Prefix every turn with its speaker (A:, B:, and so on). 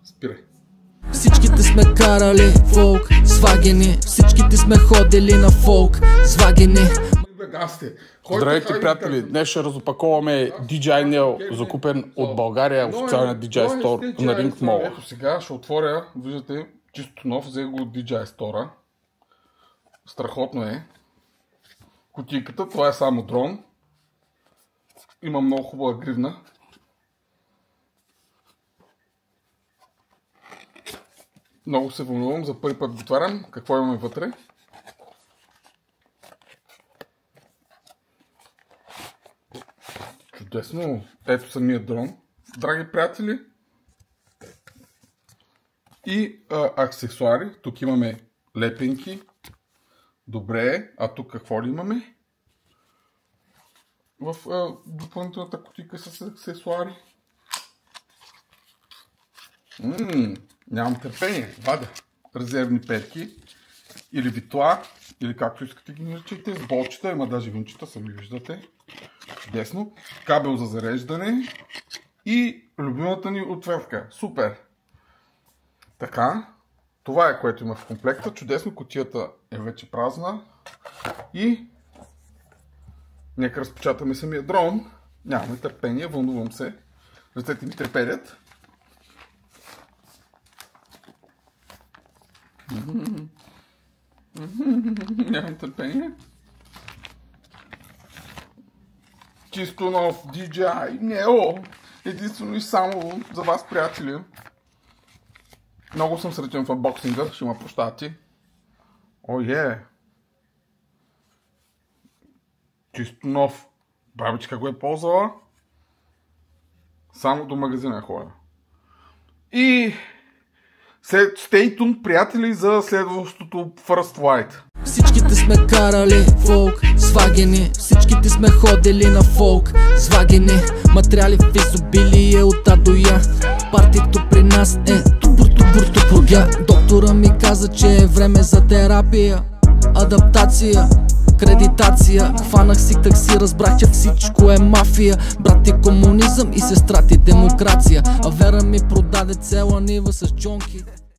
A: Спирай.
B: Всичките сме карали фолк с вагини, всичките сме ходили на фолк с вагини.
C: Здравейте, приятели! Днес ще разопаковаме DJI Neo, закупен от България, официалния DJI Store на Ring Mall.
A: Ето сега ще отворя, виждате, чисто нов, взех го от DJI Store. Страхотно е. Кутийката, това е само дрон. Има много хубава гривна. Много се вълнувам, за първи път го отварям. Какво имаме вътре? Чудесно! Ето самия дрон. Драги приятели! И аксесуари. Тук имаме лепенки. Добре, а тук какво ли имаме? В допълнителната кутийка с аксесуари. Нямам търпение. Вада. Резервни петки. Или витла. Или както искате ги наричайте. С болчета. Има даже винчета. Сами виждате. Чудесно. Кабел за зареждане. И любимата ни отвертка. Супер. Така. Това е, което има в комплекта. Чудесно. Кутията е вече празна. И нека разпечатаме самия дрон. Нямаме търпение. Вълнувам се. Ръцете ми треперят. Нямам търпение. Чисто нов DJI Neo. Единствено и само за вас, приятели. Много съм сретен в анбоксинга. Ще ма прощати. Чисто нов. Бабичка го е ползвала. Само до магазина ходя. И stay tuned, приятели, за следващото First Flight.
B: Всичките сме карали фолк с вагини, всичките сме ходили на фолк с вагини. Материали в изобилие от А до Я. Партито при нас е тупур-тупур-тупур-гя. Доктора ми каза, че е време за терапия, адаптация, кредитация. Хванах си такси, разбрах, че всичко е мафия. Брат ти комунизъм и сестра ти демокрация. А Вера ми продаде цела нива с джонки.